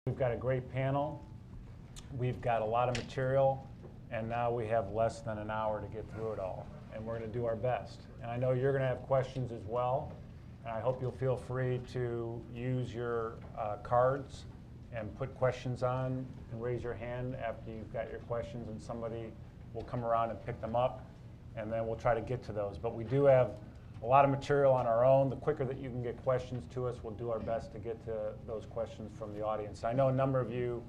We've got a great panel. We've got a lot of material, and now we have less than an hour to get through it all. And we're going to do our best. And I know you're going to have questions as well. And I hope you'll feel free to use your cards and put questions on and raise your hand after you've got your questions, and somebody will come around and pick them up, and then we'll try to get to those. But we do have a lot of material on our own. The quicker that you can get questions to us, we'll do our best to get to those questions from the audience. I know a number of you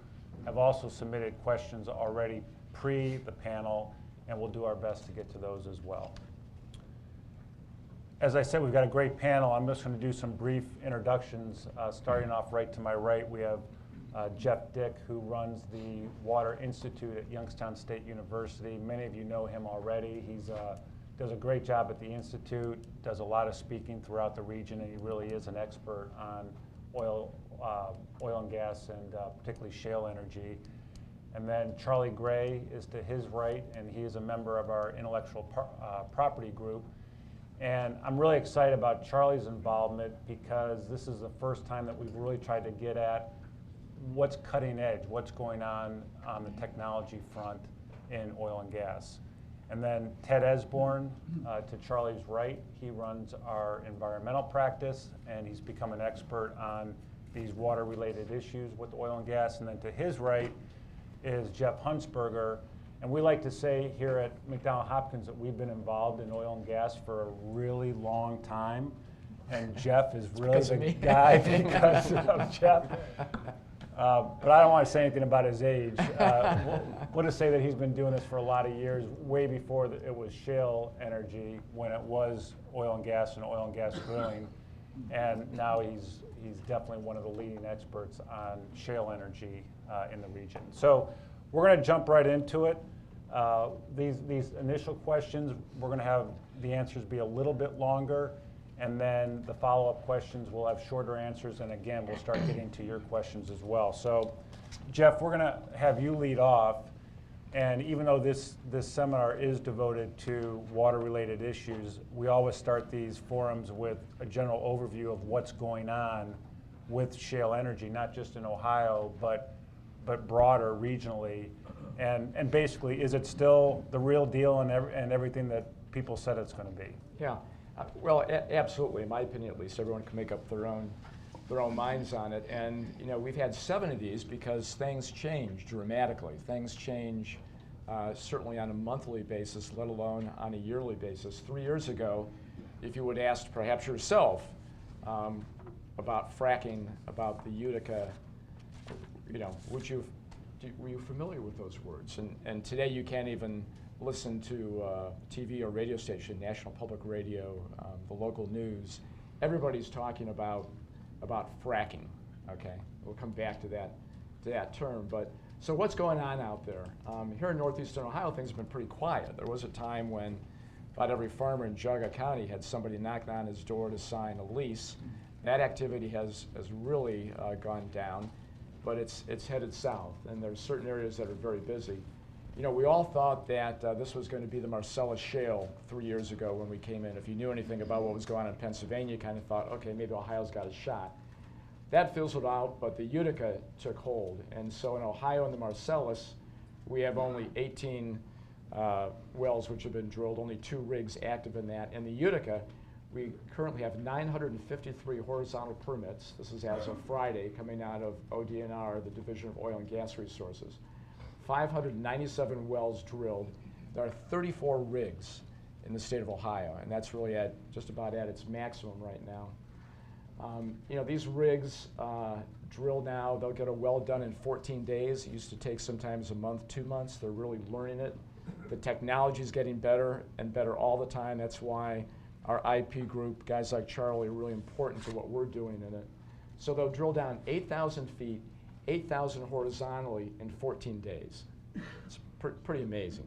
have also submitted questions already pre the panel, and we'll do our best to get to those as well. As I said, we've got a great panel. I'm just going to do some brief introductions. Starting off right to my right, we have Jeff Dick, who runs the Water Institute at Youngstown State University. Many of you know him already. He's does a great job at the Institute, does a lot of speaking throughout the region, and he really is an expert on oil and gas, and particularly shale energy. And then Charlie Gray is to his right, and he is a member of our intellectual property group. And I'm really excited about Charlie's involvement because this is the first time that we've really tried to get at what's cutting edge, what's going on the technology front in oil and gas. And then Ted Esborn, to Charlie's right, he runs our environmental practice, and he's become an expert on these water-related issues with oil and gas. And then to his right is Jeff Huntsberger. And we like to say here at McDonald Hopkins that we've been involved in oil and gas for a really long time. And Jeff is really the guy because of Jeff. But I don't want to say anything about his age. We'll just say that he's been doing this for a lot of years, way before it was shale energy, when it was oil and gas drilling. And now he's definitely one of the leading experts on shale energy in the region. So we're going to jump right into it. These initial questions, we're going to have the answers be a little bit longer. And then the follow-up questions will have shorter answers, and again, we'll start getting to your questions as well. So, Jeff, we're going to have you lead off, and even though this seminar is devoted to water-related issues, we always start these forums with a general overview of what's going on with shale energy, not just in Ohio, but broader regionally. And basically, is it still the real deal and everything that people said it's going to be? Yeah. Well, absolutely. In my opinion, at least, everyone can make up their own minds on it. And we've had 7 of these because things change dramatically. Things change certainly on a monthly basis, let alone on a yearly basis. 3 years ago, if you would ask perhaps yourself about fracking, about the Utica, were you familiar with those words? And today you can't even listen to TV or radio station, National Public Radio, the local news. Everybody's talking about fracking. Okay, we'll come back to that term. But so what's going on out there? Here in northeastern Ohio, things have been pretty quiet. There was a time when about every farmer in Jaga County had somebody knocking on his door to sign a lease. That activity has really gone down, but it's headed south, and there's certain areas that are very busy. We all thought that this was going to be the Marcellus Shale 3 years ago when we came in. If you knew anything about what was going on in Pennsylvania, you kind of thought, okay, maybe Ohio's got a shot. That fizzled out, but the Utica took hold. And so in Ohio and the Marcellus, we have only 18 wells which have been drilled, only 2 rigs active in that. In the Utica, we currently have 953 horizontal permits. This is as of Friday, coming out of ODNR, the Division of Oil and Gas Resources. 597 wells drilled. There are 34 rigs in the state of Ohio, and that's really just about at its maximum right now. These rigs drill now. They'll get a well done in 14 days. It used to take sometimes a month, 2 months. They're really learning it. The technology is getting better and better all the time. That's why our IP group, guys like Charlie, are really important to what we're doing in it. So they'll drill down 8,000 feet, 8,000 horizontally in 14 days. It's pretty amazing.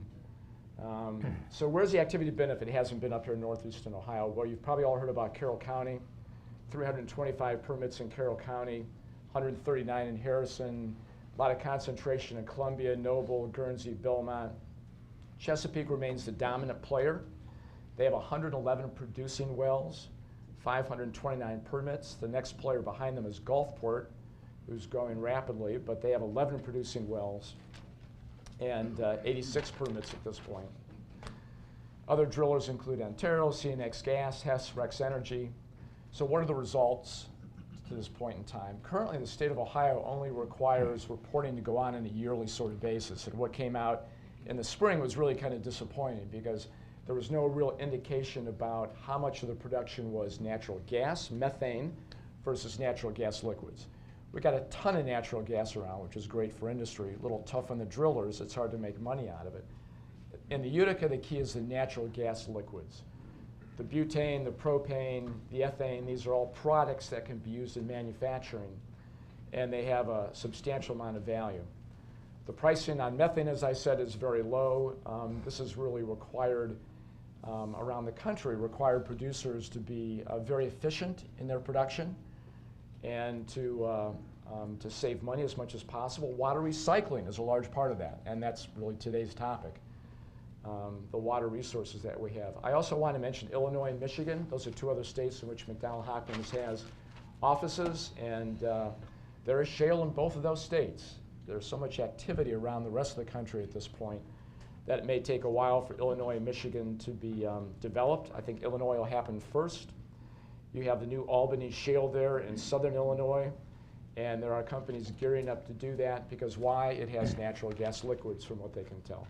So where's the activity been if it hasn't been up here in northeastern Ohio? Well, you've probably all heard about Carroll County. 325 permits in Carroll County, 139 in Harrison, a lot of concentration in Columbia, Noble, Guernsey, Belmont. Chesapeake remains the dominant player. They have 111 producing wells, 529 permits. The next player behind them is Gulfport, who's growing rapidly, but they have 11 producing wells and 86 permits at this point. Other drillers include Ontario, CNX Gas, Hess, Rex Energy. So what are the results to this point in time? Currently, the state of Ohio only requires reporting to go on a yearly sort of basis. And what came out in the spring was really kind of disappointing because there was no real indication about how much of the production was natural gas, methane, versus natural gas liquids. We got a ton of natural gas around, which is great for industry, a little tough on the drillers. It's hard to make money out of it. In the Utica, the key is the natural gas liquids. The butane, the propane, the ethane, these are all products that can be used in manufacturing, and they have a substantial amount of value. The pricing on methane, as I said, is very low. This is really required around the country, required producers to be very efficient in their production and to save money as much as possible. Water recycling is a large part of that, and that's really today's topic. The water resources that we have. I also want to mention Illinois and Michigan. Those are two other states in which McDonald Hopkins has offices, and there is shale in both of those states. There's so much activity around the rest of the country at this point that it may take a while for Illinois and Michigan to be developed. I think Illinois will happen first. You have the new Albany Shale there in southern Illinois, and there are companies gearing up to do that because why? It has natural gas liquids from what they can tell.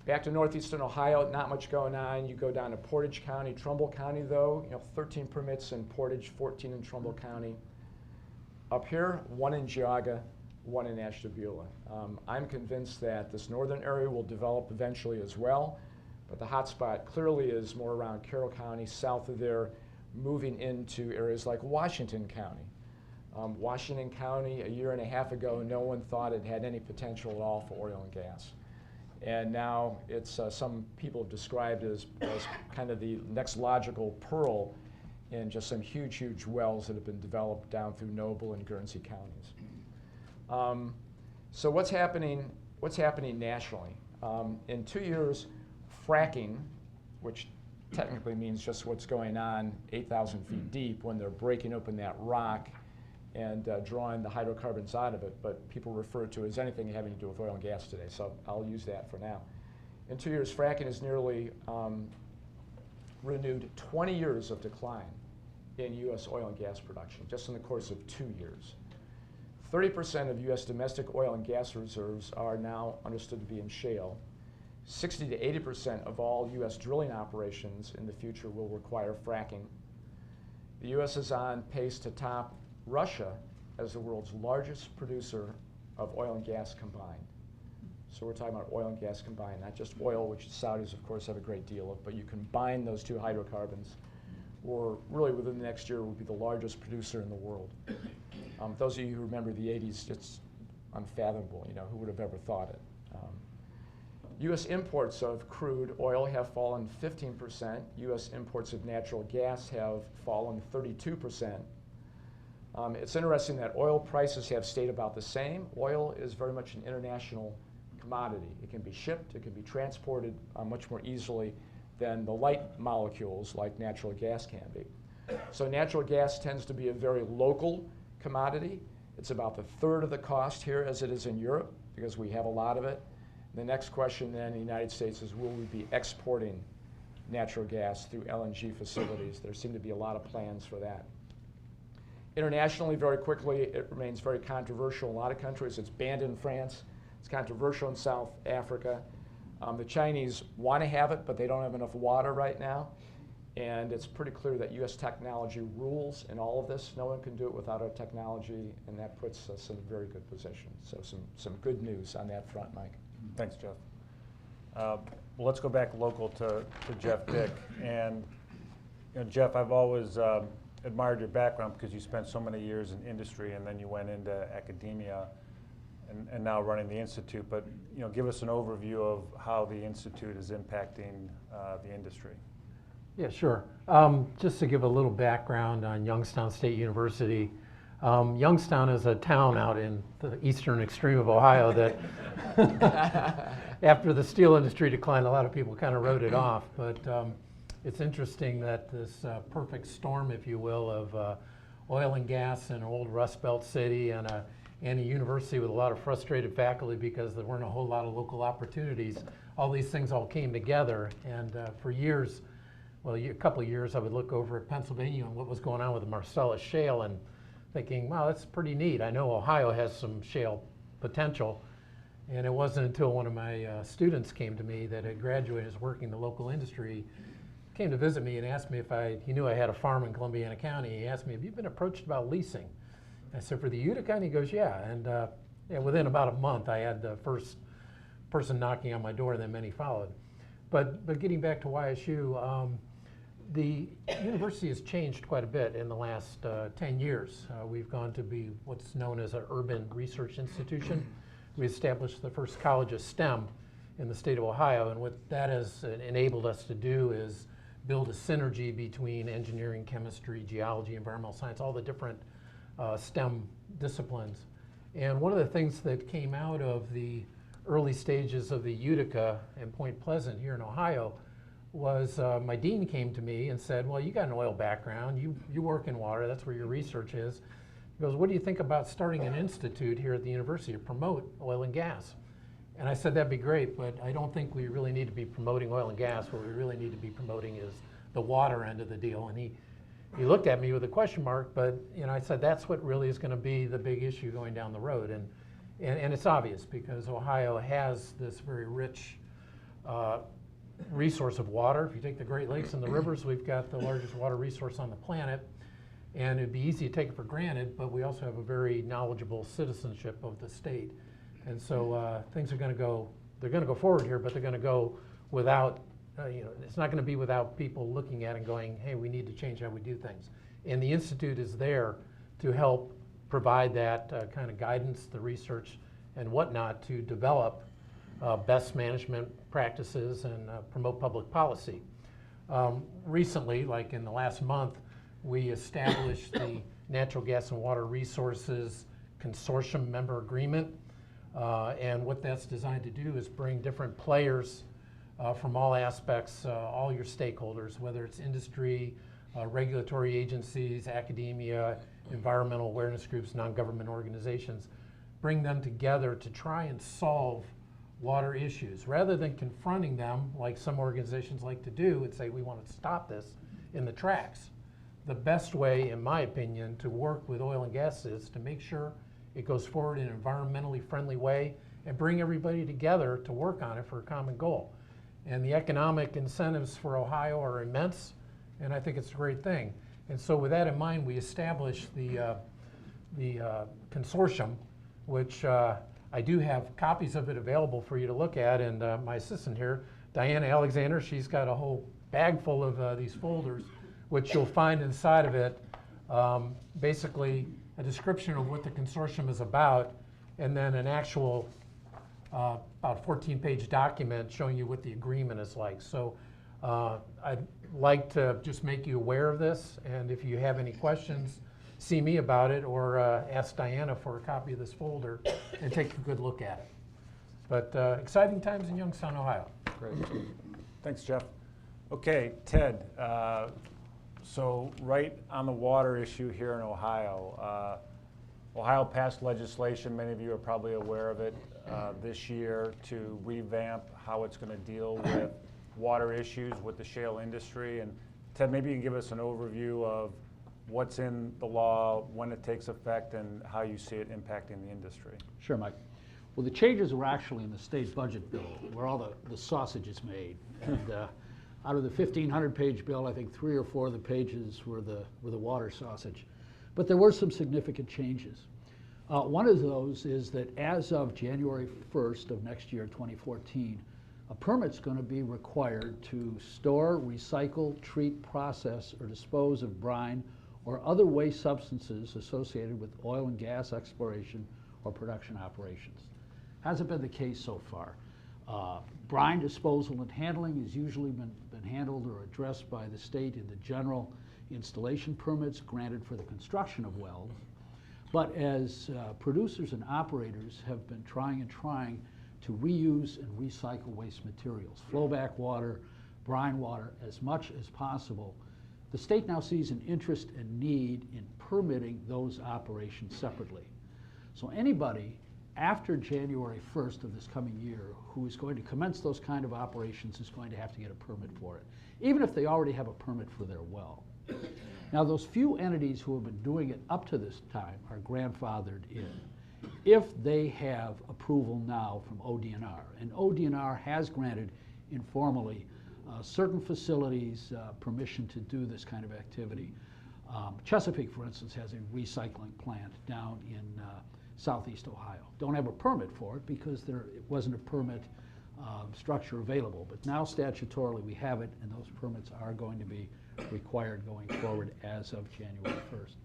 Back to northeastern Ohio, not much going on. You go down to Portage County, Trumbull County though, 13 permits in Portage, 14 in Trumbull County. Up here, 1 in Geauga, 1 in Ashtabula. I'm convinced that this northern area will develop eventually as well, but the hot spot clearly is more around Carroll County, south of there, moving into areas like Washington County. Washington County, a year and a half ago, no one thought it had any potential at all for oil and gas. And now it's some people have described as kind of the next logical pearl in just some huge, huge wells that have been developed down through Noble and Guernsey counties. So what's happening nationally? In 2 years, fracking, which technically means just what's going on 8,000 feet deep when they're breaking open that rock and drawing the hydrocarbons out of it, but people refer to it as anything having to do with oil and gas today, so I'll use that for now. In 2 years, fracking has nearly renewed 20 years of decline in U.S. oil and gas production, just in the course of 2 years. 30% of U.S. domestic oil and gas reserves are now understood to be in shale. 60 to 80% of all U.S. drilling operations in the future will require fracking. The U.S. is on pace to top Russia as the world's largest producer of oil and gas combined. So we're talking about oil and gas combined, not just oil, which the Saudis, of course, have a great deal of, but you combine those two hydrocarbons, or really within the next year will be the largest producer in the world. Those of you who remember the 80s, it's unfathomable, who would have ever thought it. U.S. imports of crude oil have fallen 15%. U.S. imports of natural gas have fallen 32%. It's interesting that oil prices have stayed about the same. Oil is very much an international commodity. It can be shipped, it can be transported much more easily than the light molecules like natural gas can be. So natural gas tends to be a very local commodity. It's about the third of the cost here as it is in Europe because we have a lot of it. The next question then in the United States is, will we be exporting natural gas through LNG facilities? There seem to be a lot of plans for that. Internationally, very quickly, it remains very controversial in a lot of countries. It's banned in France. It's controversial in South Africa. The Chinese want to have it, but they don't have enough water right now. And it's pretty clear that U.S. technology rules in all of this. No one can do it without our technology, and that puts us in a very good position. So some good news on that front, Mike. Thanks, Jeff. Well, let's go back local to Jeff Dick. And Jeff, I've always admired your background because you spent so many years in industry and then you went into academia and now running the Institute. But give us an overview of how the Institute is impacting the industry. Yeah, sure. Just to give a little background on Youngstown State University. Youngstown is a town out in the eastern extreme of Ohio that after the steel industry declined, a lot of people kind of wrote it off. But it's interesting that this perfect storm, if you will, of oil and gas in an old Rust Belt city and a university with a lot of frustrated faculty because there weren't a whole lot of local opportunities. All these things all came together, and for years, well, a couple of years, I would look over at Pennsylvania and what was going on with the Marcellus Shale and thinking, wow, that's pretty neat. I know Ohio has some shale potential. And it wasn't until one of my students came to me that had graduated, was working in the local industry, came to visit me and asked me if he knew I had a farm in Columbiana County. He asked me, have you been approached about leasing? I said, for the Utica? And he goes, yeah. And yeah, within about a month, I had the first person knocking on my door, and then many followed. But getting back to YSU, the university has changed quite a bit in the last 10 years. We've gone to be what's known as an urban research institution. We established the first college of STEM in the state of Ohio, and what that has enabled us to do is build a synergy between engineering, chemistry, geology, environmental science, all the different STEM disciplines. And one of the things that came out of the early stages of the Utica and Point Pleasant here in Ohio was my dean came to me and said, well, you got an oil background, you work in water, that's where your research is. He goes, what do you think about starting an institute here at the university to promote oil and gas? And I said, that'd be great, but I don't think we really need to be promoting oil and gas. What we really need to be promoting is the water end of the deal. And he looked at me with a question mark, but I said, that's what really is going to be the big issue going down the road. And it's obvious because Ohio has this very rich resource of water. If you take the Great Lakes and the rivers, we've got the largest water resource on the planet. And it'd be easy to take it for granted, but we also have a very knowledgeable citizenship of the state. And so things are going to go, they're going to go forward here, but they're going to go without, it's not going to be without people looking at it and going, hey, we need to change how we do things. And the Institute is there to help provide that kind of guidance, the research and whatnot to develop best management practices and promote public policy. Recently, like in the last month, we established the Natural Gas and Water Resources Consortium Member Agreement. And what that's designed to do is bring different players from all aspects, all your stakeholders, whether it's industry, regulatory agencies, academia, environmental awareness groups, non-government organizations, bring them together to try and solve water issues rather than confronting them like some organizations like to do and say, we want to stop this in the tracks. The best way, in my opinion, to work with oil and gas is to make sure it goes forward in an environmentally friendly way and bring everybody together to work on it for a common goal. And the economic incentives for Ohio are immense, and I think it's a great thing. And so with that in mind, we established the consortium, which I do have copies of it available for you to look at, and my assistant here, Diana Alexander, she's got a whole bag full of these folders, which you'll find inside of it, basically a description of what the consortium is about, and then an actual about 14-page document showing you what the agreement is like. So I'd like to just make you aware of this, and if you have any questions, see me about it or ask Diana for a copy of this folder and take a good look at it. But exciting times in Youngstown, Ohio. Great. Thanks, Jeff. Okay, Ted. So right on the water issue here in Ohio, Ohio passed legislation, many of you are probably aware of it, this year to revamp how it's going to deal with water issues with the shale industry. And Ted, maybe you can give us an overview of what's in the law, when it takes effect, and how you see it impacting the industry. Sure, Mike. Well, the changes were actually in the state budget bill, where all the sausage is made. And out of the 1,500-page bill, I think 3 or 4 of the pages were the water sausage. But there were some significant changes. One of those is that as of January 1st of next year, 2014, a permit's going to be required to store, recycle, treat, process, or dispose of brine or other waste substances associated with oil and gas exploration or production operations. Hasn't been the case so far. Brine disposal and handling has usually been handled or addressed by the state in the general installation permits granted for the construction of wells. But as producers and operators have been trying to reuse and recycle waste materials, flowback water, brine water, as much as possible, the state now sees an interest and need in permitting those operations separately. So anybody after January 1st of this coming year who is going to commence those kind of operations is going to have to get a permit for it, even if they already have a permit for their well. Now, those few entities who have been doing it up to this time are grandfathered in if they have approval now from ODNR. And ODNR has granted informally certain facilities permission to do this kind of activity. Chesapeake, for instance, has a recycling plant down in southeast Ohio. Don't have a permit for it because it wasn't a permit structure available. But now statutorily we have it, and those permits are going to be required going forward as of January 1st.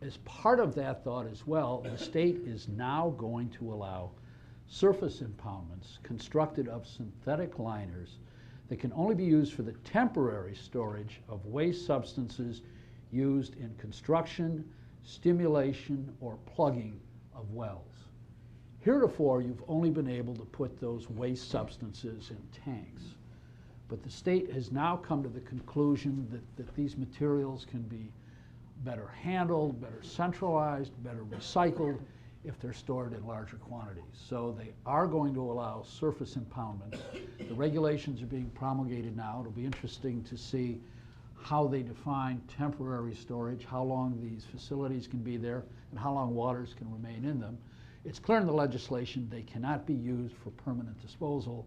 As part of that thought as well, the state is now going to allow surface impoundments constructed of synthetic liners that can only be used for the temporary storage of waste substances used in construction, stimulation, or plugging of wells. Heretofore, you've only been able to put those waste substances in tanks. But the state has now come to the conclusion that these materials can be better handled, better centralized, better recycled if they're stored in larger quantities. So they are going to allow surface impoundments. The regulations are being promulgated now. It'll be interesting to see how they define temporary storage, how long these facilities can be there, and how long waters can remain in them. It's clear in the legislation they cannot be used for permanent disposal,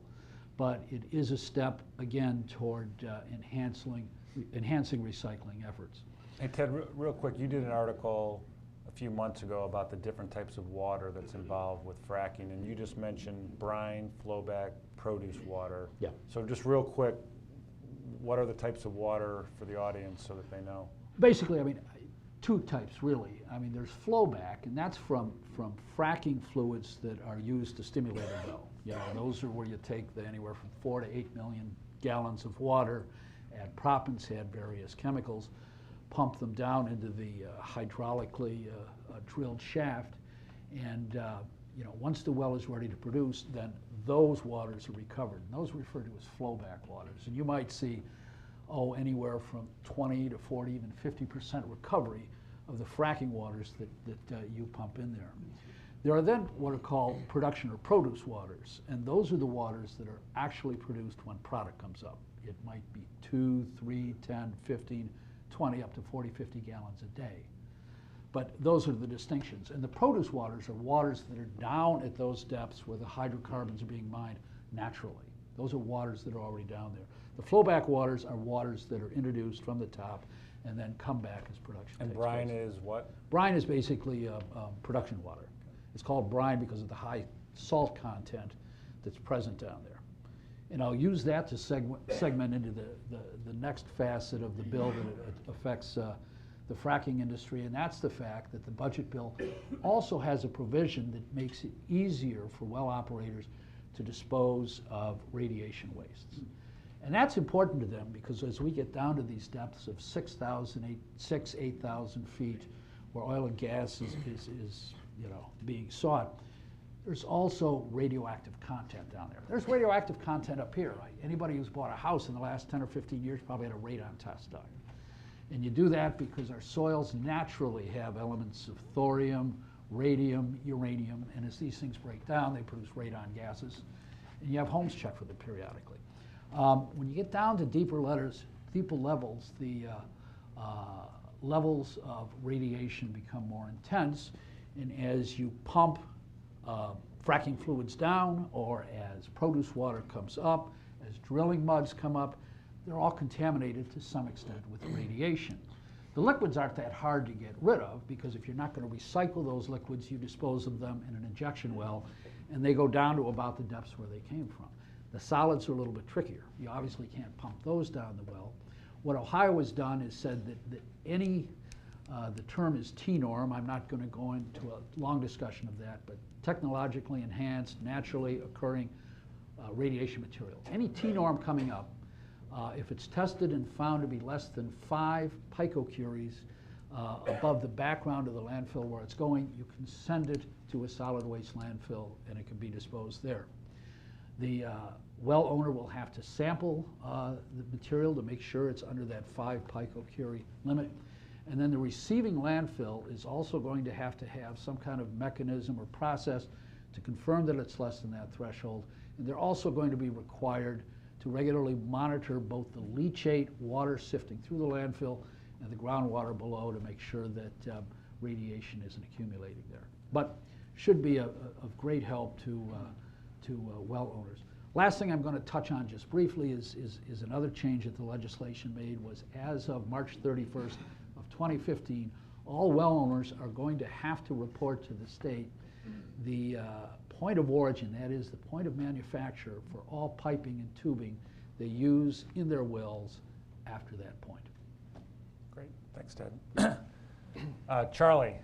but it is a step, again, toward enhancing recycling efforts. Hey, Ted, real quick, you did an article a few months ago about the different types of water that's involved with fracking, and you just mentioned brine, flowback, produce water. Yeah. So just real quick, what are the types of water for the audience so that they know? Basically, I mean, two types really. I mean, there's flowback, and that's from fracking fluids that are used to stimulate a well. You know, those are where you take anywhere from 4 to 8 million gallons of water, add proppants, add various chemicals, pump them down into the hydraulically drilled shaft, and you know, once the well is ready to produce, then those waters are recovered. And those are referred to as flowback waters. And you might see, anywhere from 20 to 40, even 50% recovery of the fracking waters that you pump in there. There are then what are called production or produce waters, and those are the waters that are actually produced when product comes up. It might be 2, 3, 10, 15, 20, up to 40, 50 gallons a day. But those are the distinctions. And the produce waters are waters that are down at those depths where the hydrocarbons are being mined naturally. Those are waters that are already down there. The flowback waters are waters that are introduced from the top and then come back as production And takes brine place. is what? Brine is basically production water. It's called brine because of the high salt content that's present down there. And I'll use that to segment into the next facet of the bill that affects the fracking industry, and that's the fact that the budget bill also has a provision that makes it easier for well operators to dispose of radiation wastes. And that's important to them because as we get down to these depths of 8,000 feet where oil and gas is being sought, there's also radioactive content down there. There's radioactive content up here. Right? Anybody who's bought a house in the last 10 or 15 years probably had a radon test done. And you do that because our soils naturally have elements of thorium, radium, uranium, and as these things break down, they produce radon gases. And you have homes checked for them periodically. When you get down to deeper levels, the levels of radiation become more intense, and as you pump fracking fluids down, or as produce water comes up, as drilling muds come up, they're all contaminated to some extent with radiation. The liquids aren't that hard to get rid of because if you're not going to recycle those liquids, you dispose of them in an injection well, and they go down to about the depths where they came from. The solids are a little bit trickier. You obviously can't pump those down the well. What Ohio has done is said that the term is T-norm. I'm not going to go into a long discussion of that, but technologically enhanced, naturally occurring radiation material. Any T-norm coming up, if it's tested and found to be less than 5 picocuries above the background of the landfill where it's going, you can send it to a solid waste landfill and it can be disposed there. The well owner will have to sample the material to make sure it's under that 5 picocurie limit. And then the receiving landfill is also going to have some kind of mechanism or process to confirm that it's less than that threshold. And they're also going to be required to regularly monitor both the leachate water sifting through the landfill and the groundwater below to make sure that radiation isn't accumulating there. But should be of great help to well owners. Last thing I'm going to touch on just briefly is another change that the legislation made was as of March 31st of 2015, all well owners are going to have to report to the state the point of origin, that is the point of manufacture for all piping and tubing they use in their wells after that point. Great, thanks, Ted. Charlie,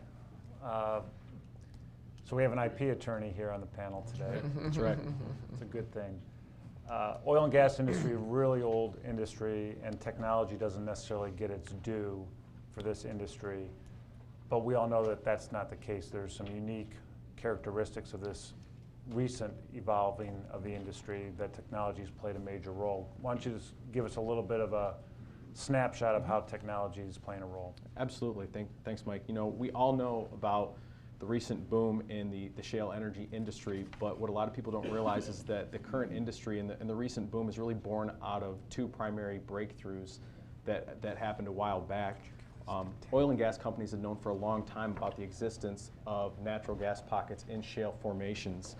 so we have an IP attorney here on the panel today. That's right. It's a good thing. Oil and gas industry, really old industry, and technology doesn't necessarily get its due for this industry, but we all know that that's not the case. There's some unique characteristics of this recent evolving of the industry that technology has played a major role. Why don't you just give us a little bit of a snapshot of how technology is playing a role? Absolutely. Thanks, Mike. You know, we all know about the recent boom in the shale energy industry, but what a lot of people don't realize is that the current industry and the recent boom is really born out of two primary breakthroughs that happened a while back. Oil and gas companies have known for a long time about the existence of natural gas pockets in shale formations.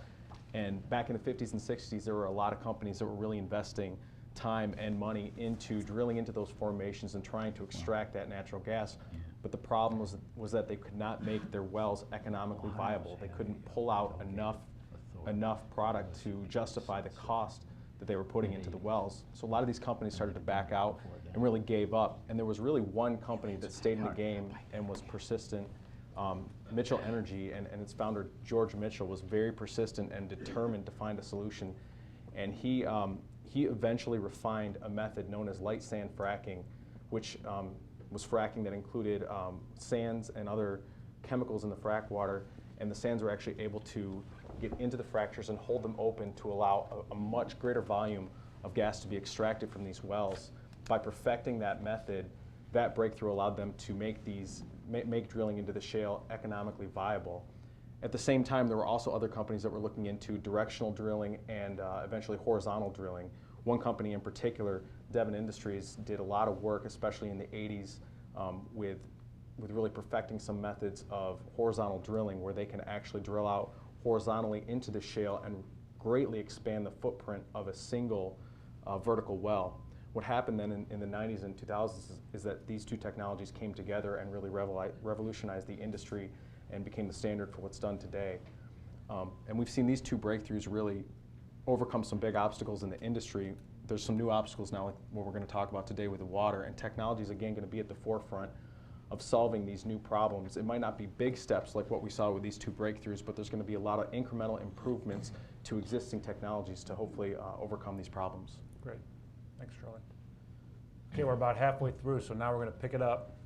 And back in the 50s and 60s, there were a lot of companies that were really investing time and money into drilling into those formations and trying to extract that natural gas. But the problem was that they could not make their wells economically viable. They couldn't pull out enough product to justify the cost that they were putting into the wells. So a lot of these companies started to back out and really gave up. And there was really one company that stayed in the game and was persistent. Mitchell Energy and its founder, George Mitchell, was very persistent and determined to find a solution. And he eventually refined a method known as light sand fracking, which was fracking that included sands and other chemicals in the frack water. And the sands were actually able to get into the fractures and hold them open to allow a much greater volume of gas to be extracted from these wells. By perfecting that method, that breakthrough allowed them to make drilling into the shale economically viable. At the same time, there were also other companies that were looking into directional drilling and eventually horizontal drilling. One company in particular, Devon Industries, did a lot of work, especially in the 80s, with really perfecting some methods of horizontal drilling where they can actually drill out horizontally into the shale and greatly expand the footprint of a single vertical well. What happened then in the 90s and 2000s is that these two technologies came together and really revolutionized the industry and became the standard for what's done today. And we've seen these two breakthroughs really overcome some big obstacles in the industry. There's some new obstacles now, like what we're going to talk about today with the water, and technology is again going to be at the forefront of solving these new problems. It might not be big steps like what we saw with these two breakthroughs, but there's going to be a lot of incremental improvements to existing technologies to hopefully overcome these problems. Great. Thanks, Charlie. Okay, we're about halfway through, so now we're going to pick it up.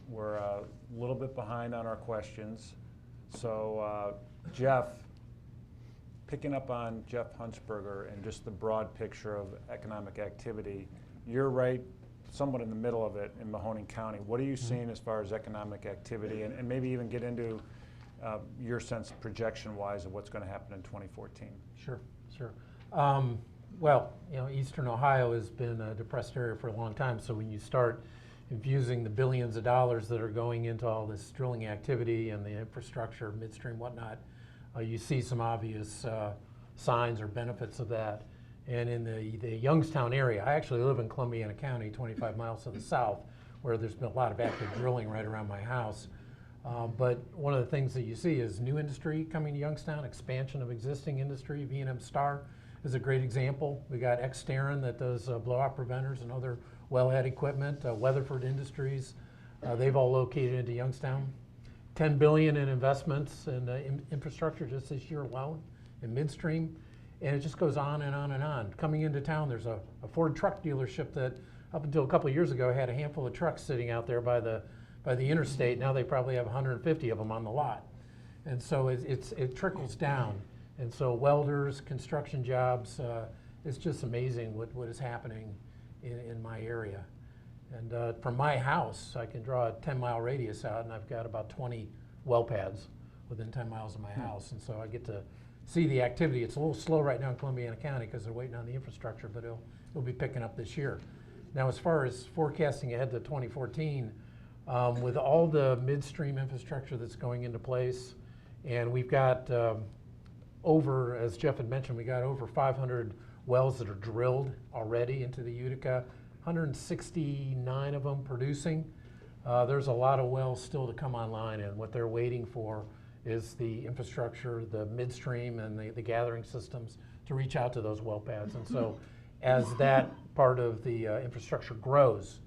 We're a little bit behind on our questions. So Jeff, picking up on Jeff Huntsberger and just the broad picture of economic activity, you're right somewhat in the middle of it in Mahoning County. What are you seeing as far as economic activity, and maybe even get into your sense projection-wise of what's going to happen in 2014? Sure. Well, you know, Eastern Ohio has been a depressed area for a long time, so when you start infusing the billions of dollars that are going into all this drilling activity and the infrastructure, midstream, whatnot, you see some obvious signs or benefits of that. And in the Youngstown area, I actually live in Columbiana County, 25 miles to the south, where there's been a lot of active drilling right around my house. But one of the things that you see is new industry coming to Youngstown, expansion of existing industry. V&M Star is a great example. We got Exterran that does blowout preventers and other wellhead equipment. Weatherford Industries, they've all located into Youngstown. $10 billion in investments in infrastructure just this year alone in midstream. And it just goes on and on and on. Coming into town, there's a Ford truck dealership that up until a couple of years ago had a handful of trucks sitting out there by the interstate. Now they probably have 150 of them on the lot. And so it trickles down. And so welders, construction jobs, it's just amazing what is happening in my area. And from my house, I can draw a 10-mile radius out, and I've got about 20 well pads within 10 miles of my house. And so I get to see the activity. It's a little slow right now in Columbiana County because they're waiting on the infrastructure, but it'll be picking up this year. Now, as far as forecasting ahead to 2014, with all the midstream infrastructure that's going into place, and we've got over, as Jeff had mentioned, we got over 500 wells that are drilled already into the Utica, 169 of them producing. There's a lot of wells still to come online, and what they're waiting for is the infrastructure, the midstream, and the gathering systems to reach out to those well pads. And so as that part of the infrastructure grows,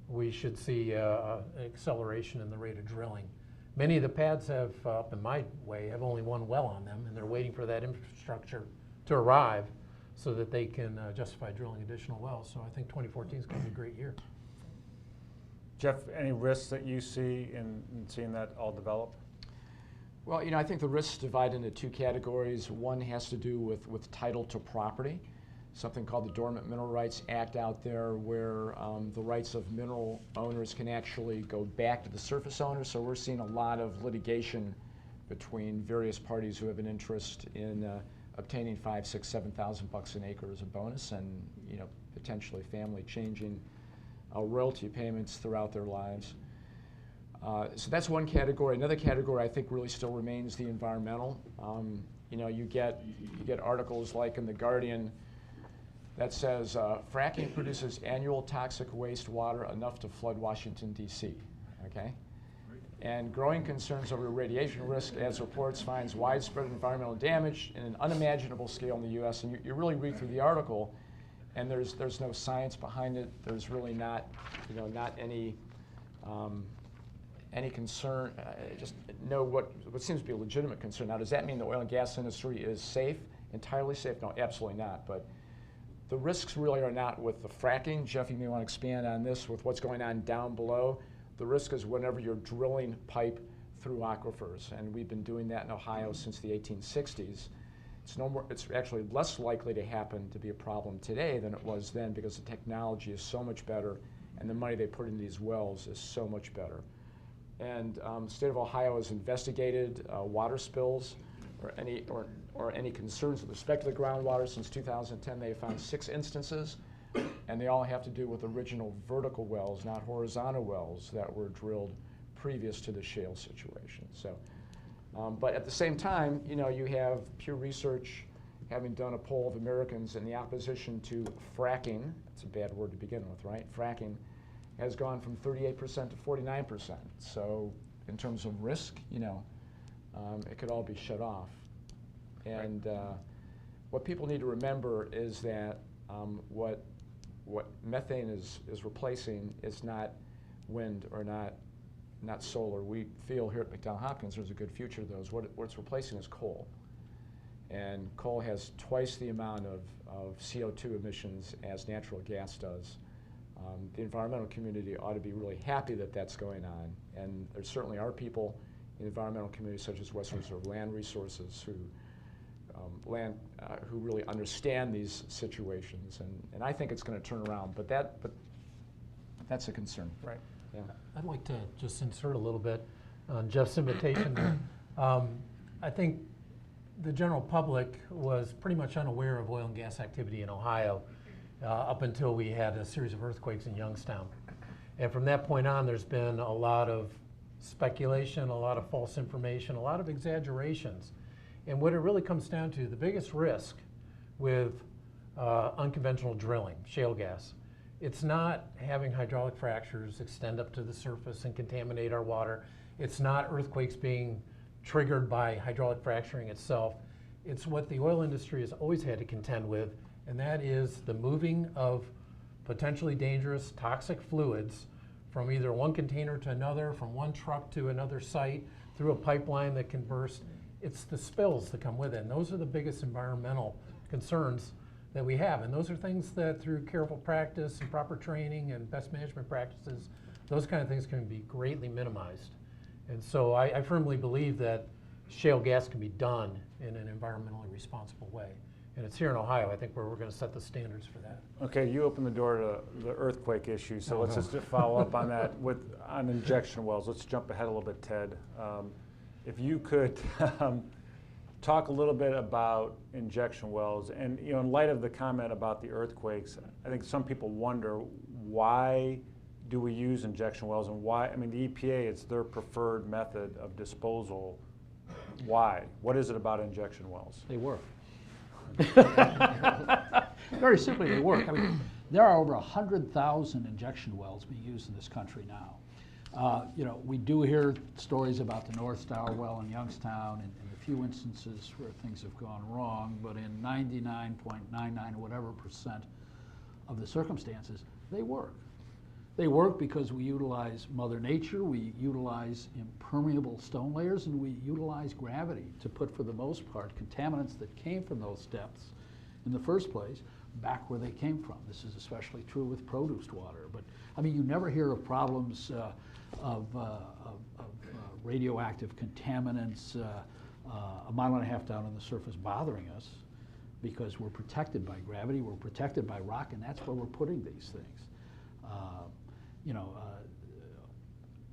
we should see an acceleration in the rate of drilling. Many of the pads have, up in my way, have only one well on them, and they're waiting for that infrastructure to arrive so that they can justify drilling additional wells. So I think 2014 is going to be a great year. Jeff, any risks that you see in seeing that all develop? Well, I think the risks divide into two categories. One has to do with title to property, something called the Dormant Mineral Rights Act out there, where the rights of mineral owners can actually go back to the surface owners. So we're seeing a lot of litigation between various parties who have an interest in obtaining $5,000, $6,000, $7,000 an acre as a bonus, and potentially family changing royalty payments throughout their lives. So that's one category. Another category I think really still remains the environmental. You get articles like in The Guardian that says fracking produces annual toxic wastewater enough to flood Washington, D.C., okay? And growing concerns over radiation risk as reports finds widespread environmental damage in an unimaginable scale in the U.S. And you really read through the article, and there's no science behind it. There's really not any concern. Just know what seems to be a legitimate concern. Now, does that mean the oil and gas industry is safe, entirely safe? No, absolutely not. But the risks really are not with the fracking. Jeff, you may want to expand on this with what's going on down below. The risk is whenever you're drilling pipe through aquifers, and we've been doing that in Ohio since the 1860s. It's actually less likely to happen to be a problem today than it was then, because the technology is so much better and the money they put into these wells is so much better. And the state of Ohio has investigated water spills or any concerns with respect to the groundwater. Since 2010, they have found 6 instances, and they all have to do with original vertical wells, not horizontal wells that were drilled previous to the shale situation. So, but at the same time, you have Pew Research having done a poll of Americans, in the opposition to fracking. It's a bad word to begin with, right? Fracking has gone from 38% to 49%. So in terms of risk, it could all be shut off. And what people need to remember is that what methane is replacing is not wind or not solar. We feel here at McDonald Hopkins there's a good future to those. What it's replacing is coal. And coal has twice the amount of CO2 emissions as natural gas does. The environmental community ought to be really happy that that's going on. And there certainly are people in the environmental community, such as Western Reserve Land Resources, who really understand these situations. And I think it's going to turn around. But that's a concern. Right. Yeah. I'd like to just insert a little bit on Jeff's invitation. I think the general public was pretty much unaware of oil and gas activity in Ohio up until we had a series of earthquakes in Youngstown. And from that point on, there's been a lot of speculation, a lot of false information, a lot of exaggerations. And what it really comes down to, the biggest risk with unconventional drilling, shale gas, it's not having hydraulic fractures extend up to the surface and contaminate our water. It's not earthquakes being triggered by hydraulic fracturing itself. It's what the oil industry has always had to contend with, and that is the moving of potentially dangerous toxic fluids from either one container to another, from one truck to another site, through a pipeline that can burst. It's the spills that come with it, and those are the biggest environmental concerns that we have. And those are things that through careful practice and proper training and best management practices, those kind of things can be greatly minimized. And so I firmly believe that shale gas can be done in an environmentally responsible way. And it's here in Ohio, I think, where we're going to set the standards for that. Okay, you opened the door to the earthquake issue, so let's just follow up on that on injection wells. Let's jump ahead a little bit, Ted. If you could talk a little bit about injection wells, and in light of the comment about the earthquakes, I think some people wonder why do we use injection wells, and why? I mean, the EPA, it's their preferred method of disposal. Why? What is it about injection wells? They work. Very simply, they work. I mean, there are over 100,000 injection wells being used in this country now. We do hear stories about the North Star well in Youngstown and a few instances where things have gone wrong, but in 99.99 whatever percent of the circumstances, they work. They work because we utilize Mother Nature, we utilize impermeable stone layers, and we utilize gravity to put, for the most part, contaminants that came from those depths in the first place back where they came from. This is especially true with produced water. But I mean, you never hear of problems of radioactive contaminants a mile and a half down on the surface bothering us, because we're protected by gravity, we're protected by rock, and that's where we're putting these things.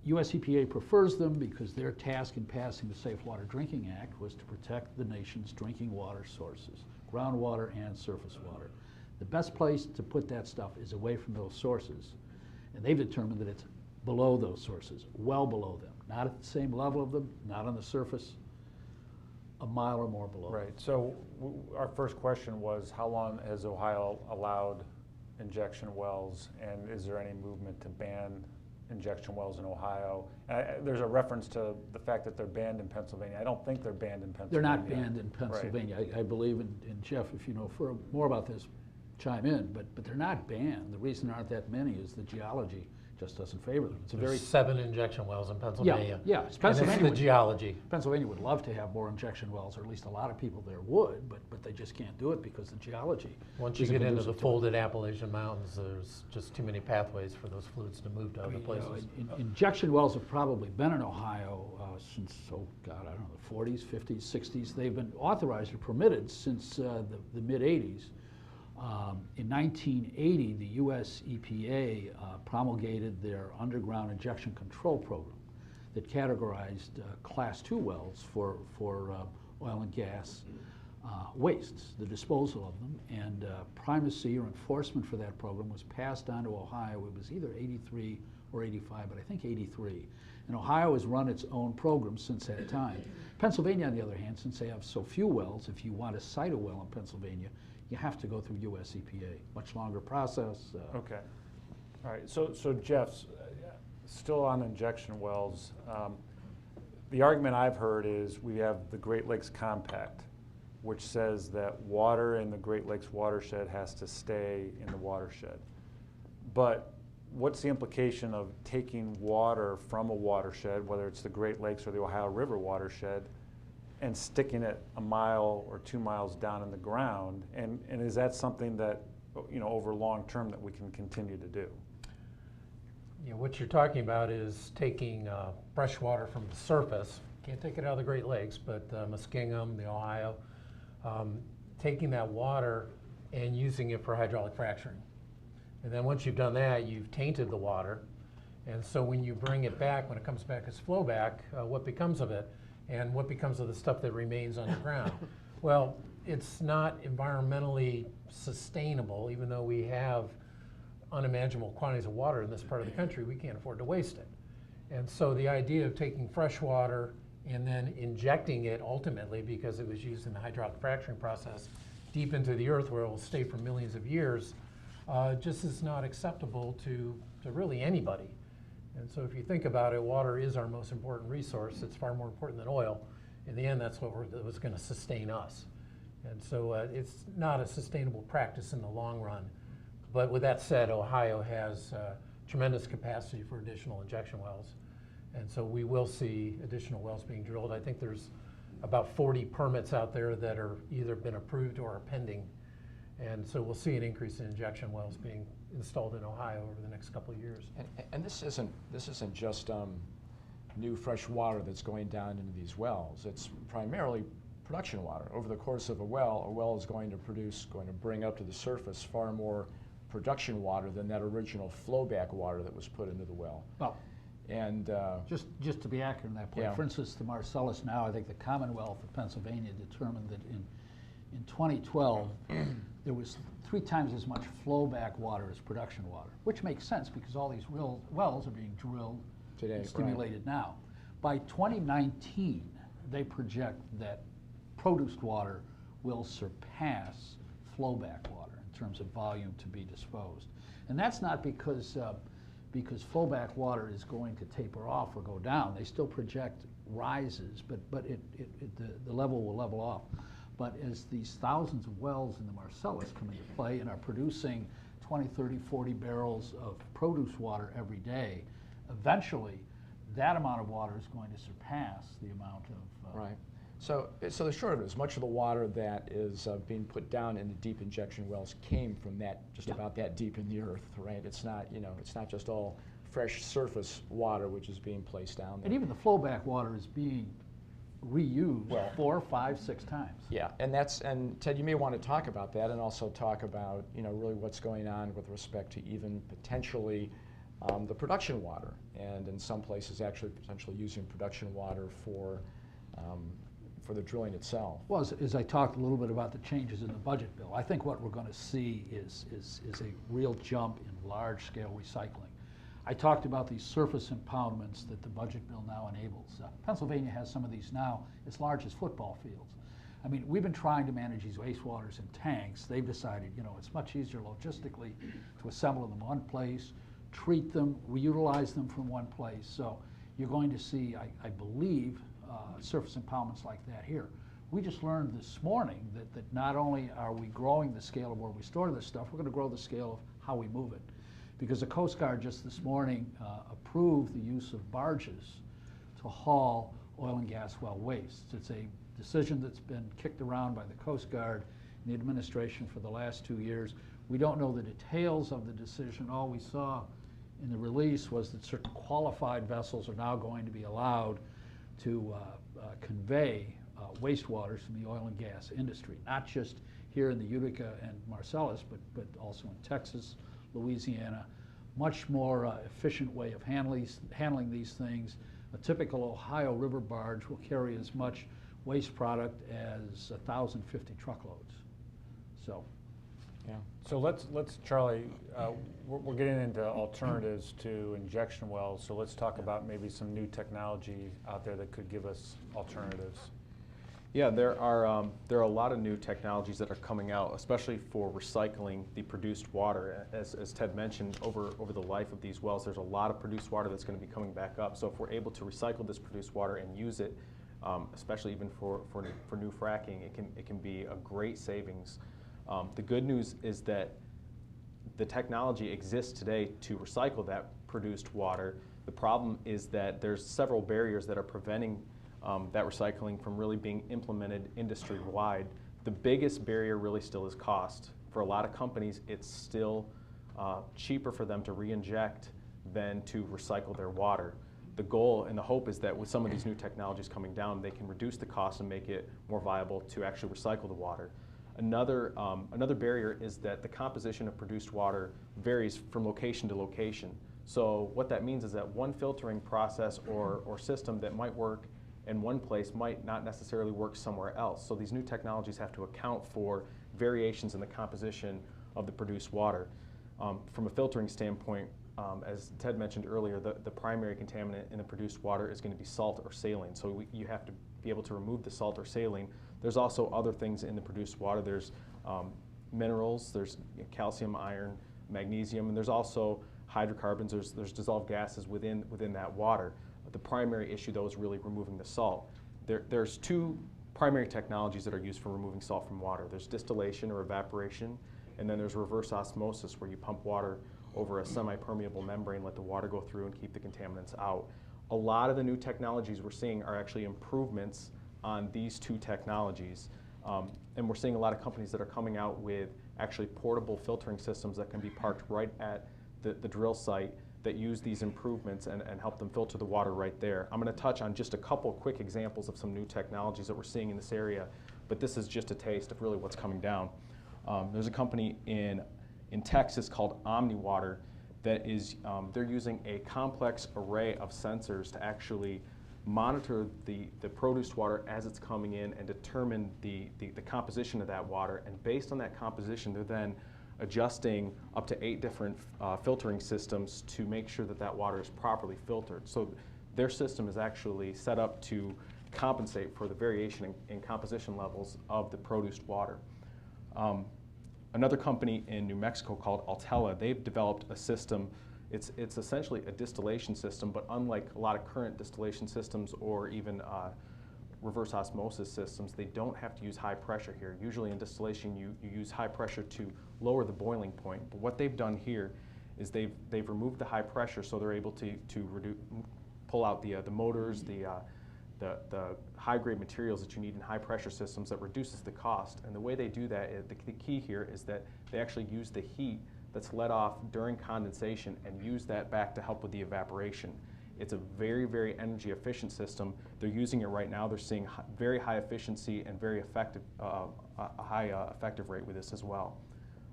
US EPA prefers them because their task in passing the Safe Water Drinking Act was to protect the nation's drinking water sources, groundwater and surface water. The best place to put that stuff is away from those sources, and they've determined that it's below those sources, well below them, not at the same level of them, not on the surface, a mile or more below. Right, so our first question was, how long has Ohio allowed injection wells, and is there any movement to ban injection wells in Ohio? There's a reference to the fact that they're banned in Pennsylvania. I don't think they're banned in Pennsylvania. They're not banned in Pennsylvania. Right. I believe, and Jeff, if you know more about this, chime in, but they're not banned. The reason there aren't that many is the geology just doesn't favor them. It's a very 7 injection wells in Pennsylvania. Yeah, it's And it's Pennsylvania. the geology. Pennsylvania would love to have more injection wells, or at least a lot of people there would, but they just can't do it because the geology. Once you isn't get into the conducive to it. folded Appalachian Mountains, there's just too many pathways for those fluids to move to I other mean, places. Injection wells have probably been in Ohio since, oh God, I don't know, the 40s, 50s, 60s. They've been authorized or permitted since the mid-80s. In 1980, the US EPA promulgated their underground injection control program that categorized Class 2 wells for oil and gas wastes, the disposal of them, and primacy or enforcement for that program was passed on to Ohio. It was either 83 or 85, but I think 83. And Ohio has run its own program since that time. Pennsylvania, on the other hand, since they have so few wells, if you want to site a well in Pennsylvania, you have to go through US EPA. Much longer process. Okay. All right. So Jeff, still on injection wells, the argument I've heard is we have the Great Lakes Compact, which says that water in the Great Lakes watershed has to stay in the watershed. But what's the implication of taking water from a watershed, whether it's the Great Lakes or the Ohio River watershed, and sticking it a mile or 2 miles down in the ground? And is that something that, over long term, that we can continue to do? Yeah, what you're talking about is taking fresh water from the surface. Can't take it out of the Great Lakes, but Muskingum, the Ohio, taking that water and using it for hydraulic fracturing. And then once you've done that, you've tainted the water. And so when you bring it back, when it comes back as flowback, what becomes of it? And what becomes of the stuff that remains underground? Well, it's not environmentally sustainable, even though we have unimaginable quantities of water in this part of the country. We can't afford to waste it. And so the idea of taking fresh water and then injecting it ultimately, because it was used in the hydraulic fracturing process, deep into the earth where it will stay for millions of years, just is not acceptable to really anybody. And so if you think about it, water is our most important resource. It's far more important than oil. In the end, that's what was going to sustain us. And so it's not a sustainable practice in the long run. But with that said, Ohio has tremendous capacity for additional injection wells. And so we will see additional wells being drilled. I think there's about 40 permits out there that are either been approved or are pending. And so we'll see an increase in injection wells being installed in Ohio over the next couple of years. And this isn't just new fresh water that's going down into these wells. It's primarily production water. Over the course of a well is going to bring up to the surface far more production water than that original flowback water that was put into the well. Well, and just to be accurate on that point, yeah. for instance, the Marcellus now, I think the Commonwealth of Pennsylvania determined that in 2012, there was 3 times as much flowback water as production water, which makes sense because all these real wells are being drilled Today, and stimulated now. By 2019, they project that produced water will surpass flowback water in terms of volume to be disposed. And that's not because flowback water is going to taper off or go down. They still project rises, but the level will level off. But as these thousands of wells in the Marcellus come into play and are producing 20, 30, 40 barrels of produce water every day, eventually that amount of water is going to surpass the amount of... Right. So the short of it is much of the water that is being put down in the deep injection wells came from that, just about that deep in the earth, right? It's not, it's not just all fresh surface water which is being placed down there. And even the flowback water is being reused 4, 5, 6 times. Yeah, and Ted, you may want to talk about that and also talk about, really what's going on with respect to even potentially the production water, and in some places actually potentially using production water for the drilling itself. Well, as I talked a little bit about the changes in the budget bill, I think what we're going to see is a real jump in large-scale recycling. I talked about these surface impoundments that the budget bill now enables. Pennsylvania has some of these now as large as football fields. I mean, we've been trying to manage these wastewaters in tanks. They've decided, it's much easier logistically to assemble them in one place, treat them, reutilize them from one place. So you're going to see, I believe, surface impoundments like that here. We just learned this morning that not only are we growing the scale of where we store this stuff, we're going to grow the scale of how we move it. Because the Coast Guard just this morning approved the use of barges to haul oil and gas well waste. It's a decision that's been kicked around by the Coast Guard and the administration for the last 2 years. We don't know the details of the decision. All we saw in the release was that certain qualified vessels are now going to be allowed to convey wastewaters from the oil and gas industry, not just here in the Utica and Marcellus, but also in Texas, Louisiana. Much more efficient way of handling these things. A typical Ohio River barge will carry as much waste product as 1,050 truckloads. So, yeah. So let's Charlie, we're getting into alternatives to injection wells. So let's talk about maybe some new technology out there that could give us alternatives. Yeah, there are a lot of new technologies that are coming out, especially for recycling the produced water. As Ted mentioned, over the life of these wells, there's a lot of produced water that's going to be coming back up. So if we're able to recycle this produced water and use it, especially even for new fracking, it can be a great savings. The good news is that the technology exists today to recycle that produced water. The problem is that there's several barriers that are preventing that recycling from really being implemented industry-wide. The biggest barrier really still is cost. For a lot of companies, it's still cheaper for them to re-inject than to recycle their water. The goal and the hope is that with some of these new technologies coming down, they can reduce the cost and make it more viable to actually recycle the water. Another barrier is that the composition of produced water varies from location to location. So what that means is that one filtering process or system that might work in one place might not necessarily work somewhere else. So these new technologies have to account for variations in the composition of the produced water. From a filtering standpoint, as Ted mentioned earlier, the primary contaminant in the produced water is going to be salt or saline. So you have to be able to remove the salt or saline. There's also other things in the produced water. There's minerals, there's calcium, iron, magnesium, and there's also hydrocarbons. There's dissolved gases within that water. The primary issue, though, is really removing the salt. There's 2 primary technologies that are used for removing salt from water. There's distillation or evaporation, and then there's reverse osmosis, where you pump water over a semi-permeable membrane, let the water go through and keep the contaminants out. A lot of the new technologies we're seeing are actually improvements on these 2 technologies. And we're seeing a lot of companies that are coming out with actually portable filtering systems that can be parked right at the drill site that use these improvements and help them filter the water right there. I'm going to touch on just a couple quick examples of some new technologies that we're seeing in this area, but this is just a taste of really what's coming down. There's a company in Texas called OmniWater that is, they're using a complex array of sensors to actually monitor the produced water as it's coming in and determine the composition of that water. And based on that composition, they're then adjusting up to 8 different filtering systems to make sure that that water is properly filtered. So their system is actually set up to compensate for the variation in composition levels of the produced water. Another company in New Mexico called Altella, they've developed a system. It's essentially a distillation system, but unlike a lot of current distillation systems or even reverse osmosis systems, they don't have to use high pressure here. Usually in distillation, you use high pressure to lower the boiling point. But what they've done here is they've removed the high pressure, so they're able to pull out the motors, the high-grade materials that you need in high-pressure systems. That reduces the cost. And the way they do that, the key here is that they actually use the heat that's let off during condensation and use that back to help with the evaporation. It's a very, very energy efficient system. They're using it right now. They're seeing very high efficiency and very effective, a high effective rate with this as well.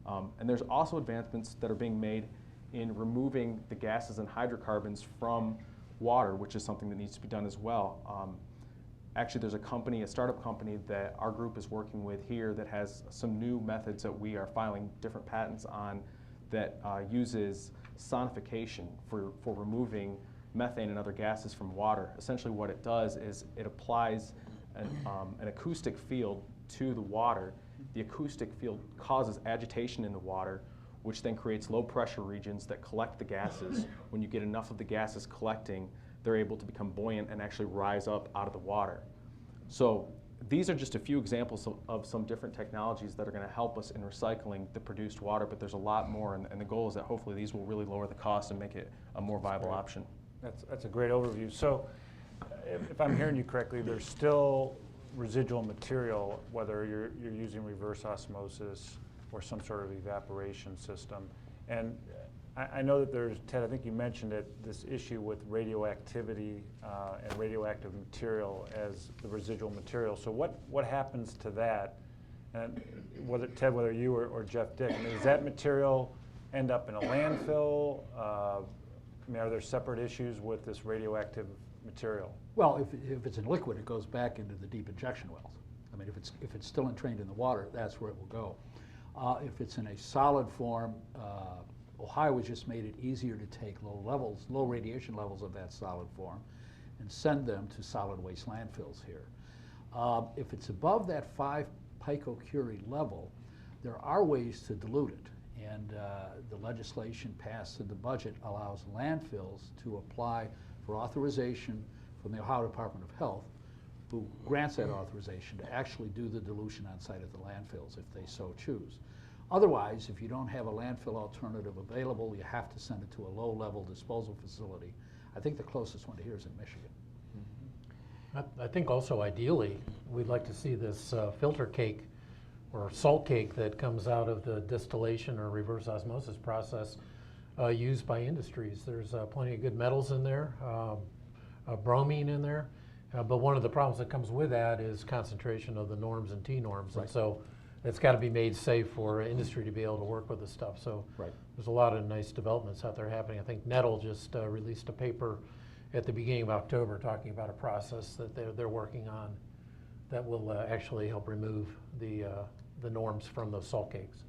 And there's also advancements that are being made in removing the gases and hydrocarbons from water, which is something that needs to be done as well. Actually, there's a company, a startup company that our group is working with here that has some new methods that we are filing different patents on that uses sonification for removing methane and other gases from water. Essentially what it does is it applies an acoustic field to the water. The acoustic field causes agitation in the water, which then creates low pressure regions that collect the gases. When you get enough of the gases collecting, they're able to become buoyant and actually rise up out of the water. So these are just a few examples of some different technologies that are going to help us in recycling the produced water, but there's a lot more, and the goal is that hopefully these will really lower the cost and make it a more viable option. That's a great overview. So if I'm hearing you correctly, there's still residual material, whether you're using reverse osmosis or some sort of evaporation system. And I know that there's, Ted, I think you mentioned it, this issue with radioactivity and radioactive material as the residual material. So what happens to that? And whether, Ted, whether you or Jeff Dick, I mean, does that material end up in a landfill? I mean, are there separate issues with this radioactive material? Well, if it's in liquid, it goes back into the deep injection wells. I mean, if it's still entrained in the water, that's where it will go. If it's in a solid form, Ohio has just made it easier to take low radiation levels of that solid form and send them to solid waste landfills here. If it's above that 5 picocurie level, there are ways to dilute it. And the legislation passed in the budget allows landfills to apply for authorization from the Ohio Department of Health, who grants that authorization to actually do the dilution on site at the landfills if they so choose. Otherwise, if you don't have a landfill alternative available, you have to send it to a low-level disposal facility. I think the closest one to here is in Michigan. I think also ideally, we'd like to see this filter cake or salt cake that comes out of the distillation or reverse osmosis process used by industries. There's plenty of good metals in there, bromine in there, but one of the problems that comes with that is concentration of the norms and T-norms. Right. And so it's got to be made safe for industry to be able to work with this stuff. So right. There's a lot of nice developments out there happening. I think Nettle just released a paper at the beginning of October talking about a process that they're working on that will actually help remove the norms from those salt cakes.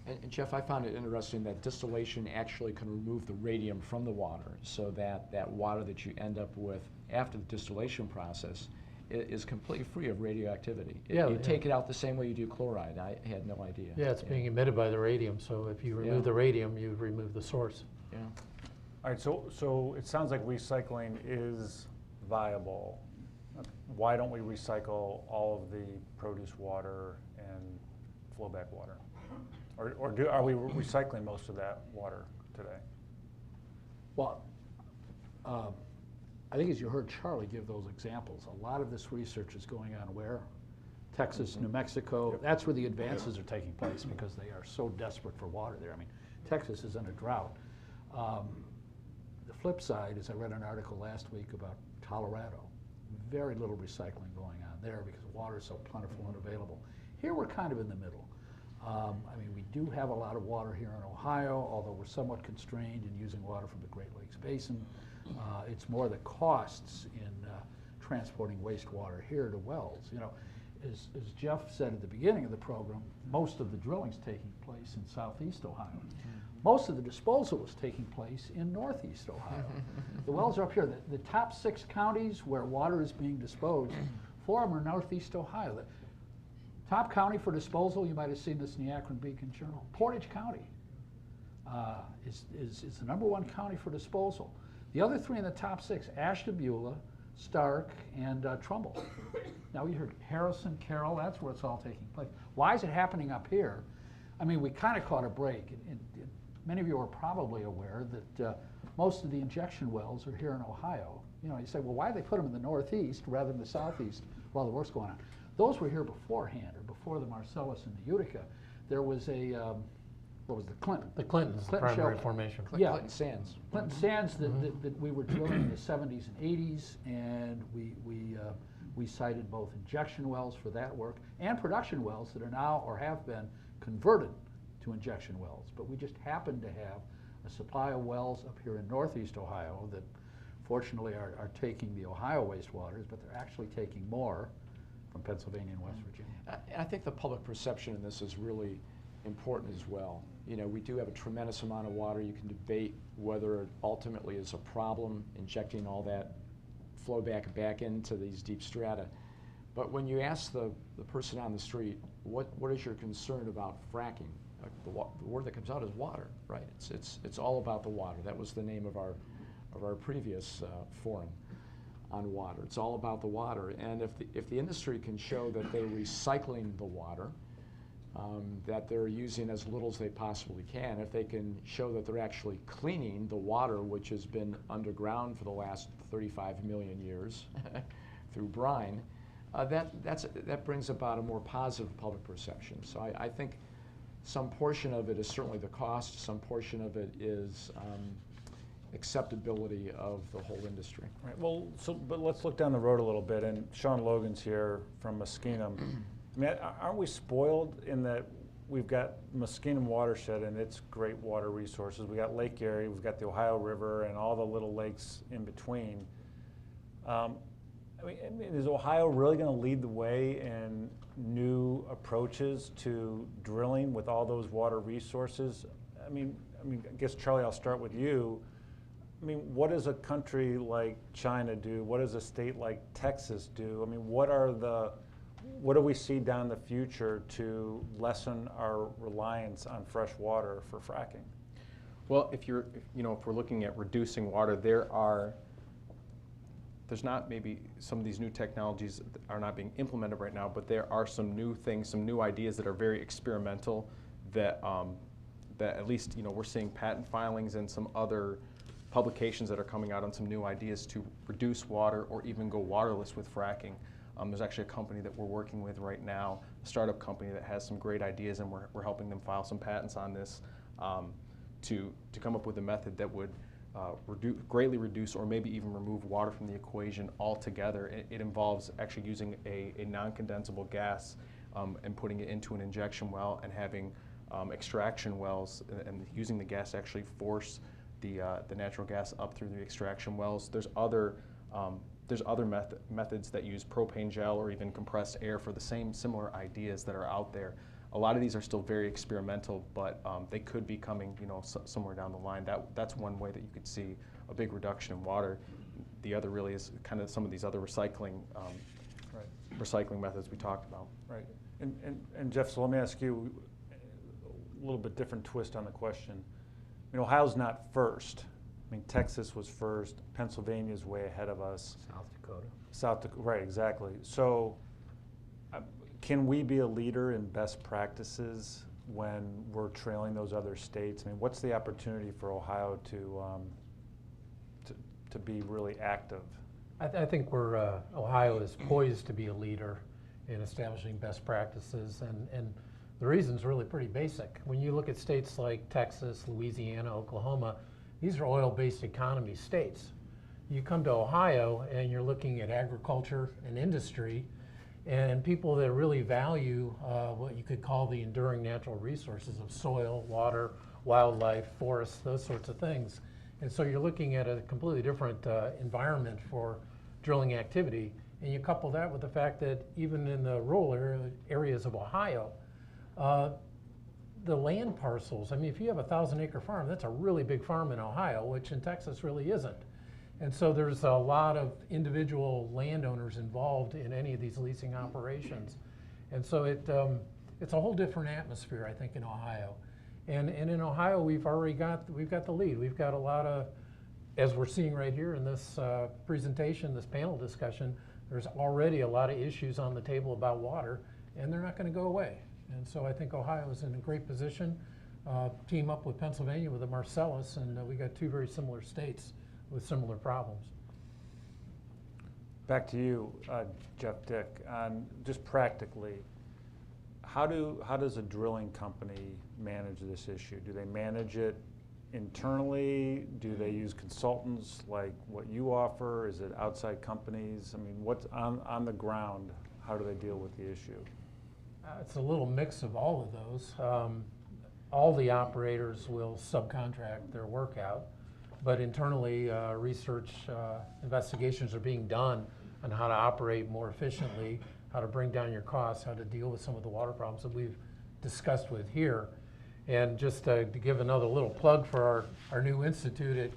And Jeff, I found it interesting that distillation actually can remove the radium from the water, so that that water that you end up with after the distillation process is completely free of radioactivity. You take it out the same way you do chloride. I had no idea. Yeah, it's being emitted by the radium, so if you remove the radium, you've removed the source. Yeah. All right, so it sounds like recycling is viable. Why don't we recycle all of the produce water and flowback water? Or are we recycling most of that water today? Well, I think as you heard Charlie give those examples, a lot of this research is going on where? Texas, New Mexico. Yep. That's where the advances are taking place because they are so desperate for water there. I mean, Texas is in a drought. flip side is I read an article last week about Colorado. Very little recycling going on there because water is so plentiful and available. Here we're kind of in the middle. I mean, we do have a lot of water here in Ohio, although we're somewhat constrained in using water from the Great Lakes Basin. It's more the costs in transporting wastewater here to wells. You know, as Jeff said at the beginning of the program, most of the drilling's taking place in southeast Ohio. Most of the disposal is taking place in northeast Ohio. The wells are up here. The top 6 counties where water is being disposed, 4 of them are northeast Ohio. The top county for disposal, you might have seen this in the Akron Beacon Journal, Portage County is the #1 county for disposal. The other 3 in the top 6, Ashtabula, Stark, and Trumbull. Now you heard Harrison, Carroll, that's where it's all taking place. Why is it happening up here? I mean, we kind of caught a break. And many of you are probably aware that most of the injection wells are here in Ohio. You know, you say, well, why did they put them in the northeast rather than the southeast while the work's going on? Those were here beforehand, or before the Marcellus and the Utica. There was a, what was the Clinton? The Clintons, the Clinton primary Shale. formation. Clinton Sands. Clinton Sands that we were drilling in the 70s and 80s, and we cited both injection wells for that work and production wells that are now or have been converted to injection wells. But we just happen to have a supply of wells up here in northeast Ohio that fortunately are taking the Ohio wastewaters, but they're actually taking more from Pennsylvania and West Virginia. I think the public perception in this is really important as well. You know, we do have a tremendous amount of water. You can debate whether it ultimately is a problem injecting all that flowback back into these deep strata. But when you ask the person on the street, what is your concern about fracking? Like the word that comes out is water, right? It's all about the water. That was the name of our previous forum on water. It's all about the water. And if the industry can show that they're recycling the water, that they're using as little as they possibly can, if they can show that they're actually cleaning the water, which has been underground for the last 35 million years through brine, that brings about a more positive public perception. So I think some portion of it is certainly the cost, some portion of it is acceptability of the whole industry. Right. Well, but let's look down the road a little bit, and Sean Logan's here from Muskegon. I mean, aren't we spoiled in that we've got Muskegon watershed and its great water resources? We got Lake Erie, we've got the Ohio River, and all the little lakes in between. I mean, is Ohio really going to lead the way in new approaches to drilling with all those water resources? I mean, I guess Charlie, I'll start with you. I mean, what does a country like China do? What does a state like Texas do? I mean, what do we see down the future to lessen our reliance on fresh water for fracking? Well, if we're looking at reducing water, there's not maybe some of these new technologies are not being implemented right now, but there are some new things, some new ideas that are very experimental that at least we're seeing patent filings and some other publications that are coming out on some new ideas to reduce water or even go waterless with fracking. There's actually a company that we're working with right now, a startup company that has some great ideas, and we're helping them file some patents on this to come up with a method that would greatly reduce or maybe even remove water from the equation altogether. It involves actually using a non-condensable gas and putting it into an injection well and having extraction wells and using the gas to actually force the natural gas up through the extraction wells. There's other methods that use propane gel or even compressed air for the similar ideas that are out there. A lot of these are still very experimental, but they could be coming, somewhere down the line. That's one way that you could see a big reduction in water. The other really is kind of some of these other recycling methods we talked about. Right. And Jeff, so let me ask you a little bit different twist on the question. Ohio's not first. I mean, Texas was first. Pennsylvania's way ahead of us. South Dakota, right, exactly. So can we be a leader in best practices when we're trailing those other states? I mean, what's the opportunity for Ohio to be really active? I think Ohio is poised to be a leader in establishing best practices, and the reason's really pretty basic. When you look at states like Texas, Louisiana, Oklahoma, these are oil-based economy states. You come to Ohio and you're looking at agriculture and industry and people that really value what you could call the enduring natural resources of soil, water, wildlife, forests, those sorts of things. And so you're looking at a completely different environment for drilling activity. And you couple that with the fact that even in the rural areas of Ohio, the land parcels, I mean, if you have a 1,000-acre farm, that's a really big farm in Ohio, which in Texas really isn't. And so there's a lot of individual landowners involved in any of these leasing operations. And so it's a whole different atmosphere, I think, in Ohio. And in Ohio, we've got the lead. We've got a lot of, as we're seeing right here in this presentation, this panel discussion, there's already a lot of issues on the table about water, and they're not going to go away. And so I think Ohio is in a great position. Team up with Pennsylvania with the Marcellus, and we got two very similar states with similar problems. Back to you, Jeff Dick, on just practically, how does a drilling company manage this issue? Do they manage it internally? Do they use consultants like what you offer? Is it outside companies? I mean, what's on the ground? How do they deal with the issue? It's a little mix of all of those. All the operators will subcontract their work out, but internally research investigations are being done on how to operate more efficiently, how to bring down your costs, how to deal with some of the water problems that we've discussed with here. And just to give another little plug for our new institute at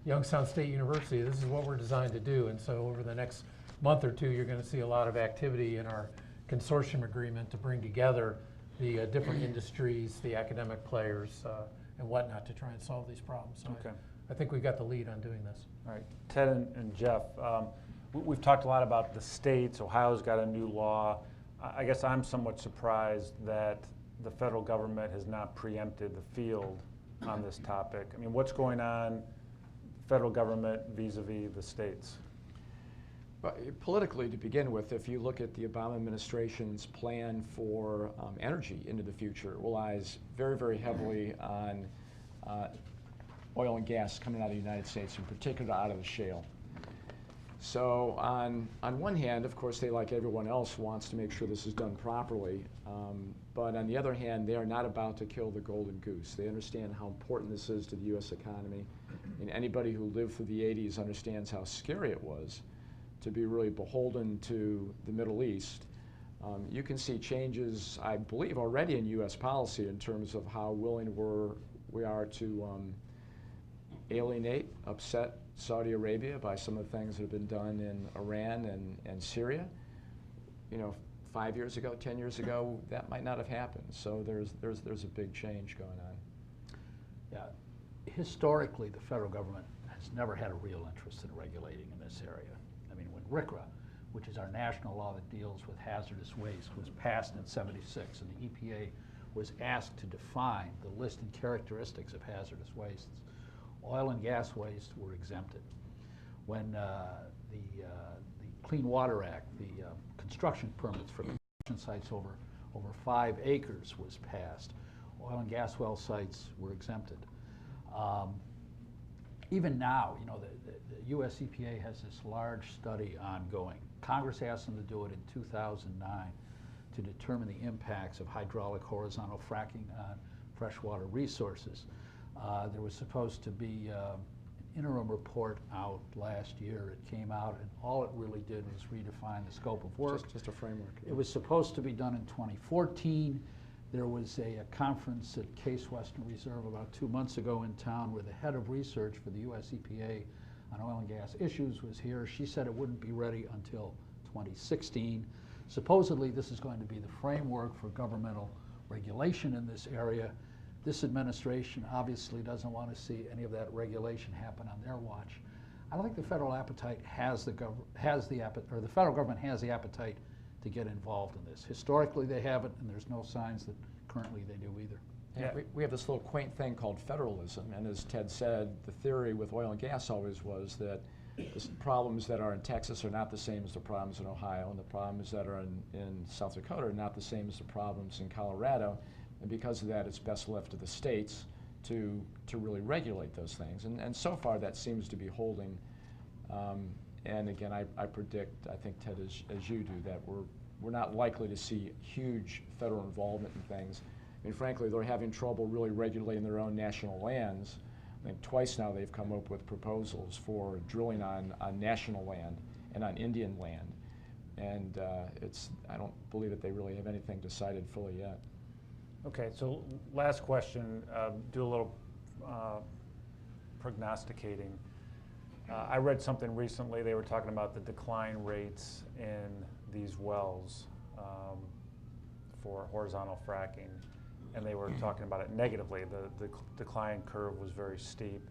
Youngstown State University, this is what we're designed to do. And so over the next month or two, you're going to see a lot of activity in our consortium agreement to bring together the different industries, the academic players, and whatnot to try and solve these problems. So Okay. I think we've got the lead on doing this. All right, Ted and Jeff, we've talked a lot about the states. Ohio's got a new law. I guess I'm somewhat surprised that the federal government has not preempted the field on this topic. I mean, what's going on, federal government vis-a-vis the states? But politically, to begin with, if you look at the Obama administration's plan for energy into the future, it relies very, very heavily on oil and gas coming out of the United States, in particular out of the shale. So on one hand, of course, they, like everyone else, wants to make sure this is done properly. But on the other hand, they are not about to kill the golden goose. They understand how important this is to the U.S. economy. And anybody who lived through the 80s understands how scary it was to be really beholden to the Middle East. You can see changes, I believe, already in U.S. policy in terms of how willing we are to alienate, upset Saudi Arabia by some of the things that have been done in Iran and Syria. You know, 5 years ago, 10 years ago, that might not have happened. So there's a big change going on. Yeah, historically, the federal government has never had a real interest in regulating in this area. I mean, when RCRA, which is our national law that deals with hazardous waste, was passed in '76, and the EPA was asked to define the listed characteristics of hazardous wastes, oil and gas waste were exempted. When the Clean Water Act, the construction permits for construction sites over 5 acres was passed, oil and gas well sites were exempted. Even now, you know, the US EPA has this large study ongoing. Congress asked them to do it in 2009 to determine the impacts of hydraulic horizontal fracking on freshwater resources. There was supposed to be an interim report out last year. It came out, and all it really did was redefine the scope of work. Just a framework. It was supposed to be done in 2014. There was a conference at Case Western Reserve about 2 months ago in town where the head of research for the US EPA on oil and gas issues was here. She said it wouldn't be ready until 2016. Supposedly, this is going to be the framework for governmental regulation in this area. This administration obviously doesn't want to see any of that regulation happen on their watch. I don't think the federal appetite the federal government has the appetite to get involved in this. Historically, they haven't, and there's no signs that currently they do either. Yeah, we have this little quaint thing called federalism, and as Ted said, the theory with oil and gas always was that the problems that are in Texas are not the same as the problems in Ohio, and the problems that are in South Dakota are not the same as the problems in Colorado, and because of that, it's best left to the states to really regulate those things. And so far that seems to be holding. And again, I predict, I think, Ted, as you do, that we're not likely to see huge federal involvement in things. I mean, frankly, they're having trouble really regulating their own national lands. I think twice now they've come up with proposals for drilling on national land and on Indian land. And I don't believe that they really have anything decided fully yet. Okay, so last question, do a little prognosticating. I read something recently, they were talking about the decline rates in these wells for horizontal fracking, and they were talking about it negatively. The decline curve was very steep,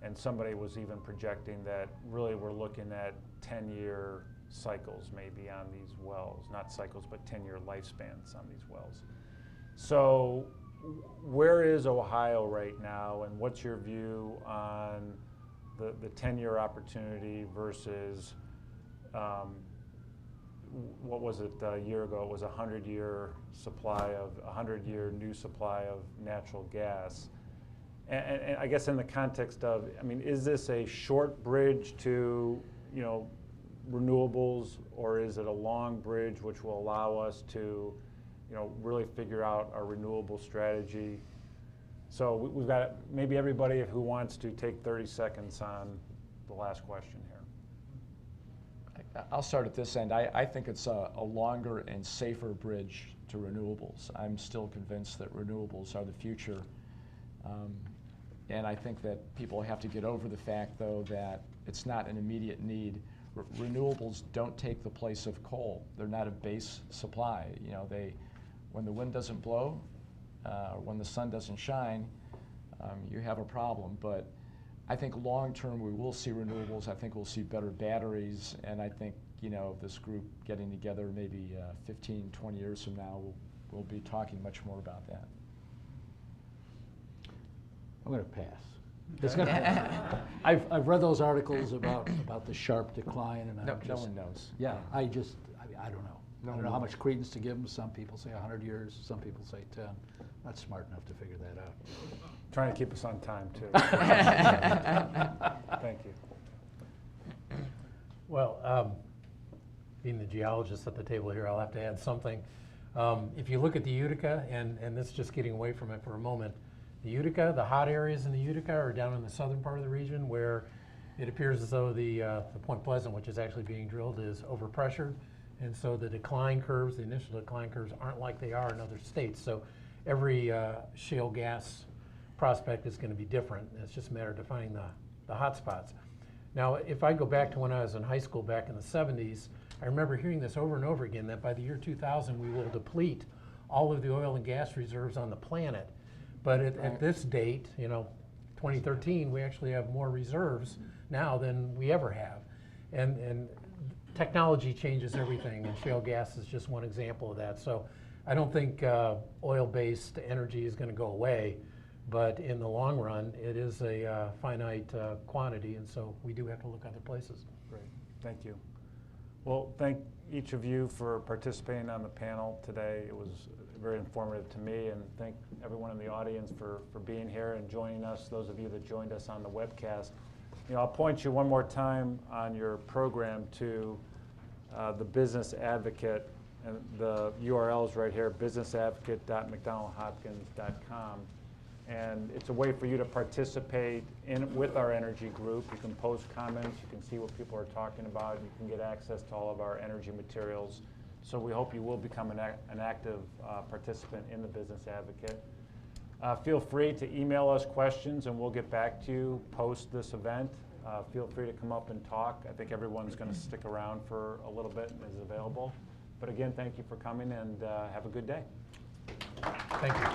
and somebody was even projecting that really we're looking at 10-year cycles maybe on these wells, not cycles, but 10-year lifespans on these wells. So where is Ohio right now, and what's your view on the 10-year opportunity versus, what was it a year ago? It was a 100-year supply of, 100-year new supply of natural gas. And I guess in the context of, I mean, is this a short bridge to, renewables, or is it a long bridge which will allow us to, really figure out our renewable strategy? So we've got maybe everybody who wants to take 30 seconds on the last question here. I'll start at this end. I think it's a longer and safer bridge to renewables. I'm still convinced that renewables are the future. And I think that people have to get over the fact, though, that it's not an immediate need. Renewables don't take the place of coal. They're not a base supply. When the wind doesn't blow, when the sun doesn't shine, you have a problem. But I think long term we will see renewables. I think we'll see better batteries, and I think this group getting together maybe 15, 20 years from now, we'll be talking much more about that. I'm going to pass. It's I've read those articles about the sharp decline, and no one knows. Yeah, I don't know. I don't know how much credence to give them. Some people say 100 years, some people say 10. Not smart enough to figure that out. Trying to keep us on time, too. Thank you. Well, being the geologist at the table here, I'll have to add something. If you look at the Utica, and this is just getting away from it for a moment, the Utica, the hot areas in the Utica are down in the southern part of the region where it appears as though the Point Pleasant, which is actually being drilled, is overpressured. And so the decline curves, the initial decline curves, aren't like they are in other states. So every shale gas prospect is going to be different. It's just a matter of defining the hot spots. Now, if I go back to when I was in high school back in the 70s, I remember hearing this over and over again, that by the year 2000, we will deplete all of the oil and gas reserves on the planet. But at this date, 2013, we actually have more reserves now than we ever have. And technology changes everything, and shale gas is just one example of that. So I don't think oil-based energy is going to go away, but in the long run, it is a finite quantity, and so we do have to look other places. Great, thank you. Well, thank each of you for participating on the panel today. It was very informative to me, and thank everyone in the audience for being here and joining us, those of you that joined us on the webcast. I'll point you one more time on your program to the Business Advocate, and the URL is right here, businessadvocate.mcdonaldhopkins.com. And it's a way for you to participate with our energy group. You can post comments, you can see what people are talking about, you can get access to all of our energy materials. So we hope you will become an active participant in the Business Advocate. Feel free to email us questions, and we'll get back to you post this event. Feel free to come up and talk. I think everyone's going to stick around for a little bit and is available. But again, thank you for coming, and have a good day. Thank you.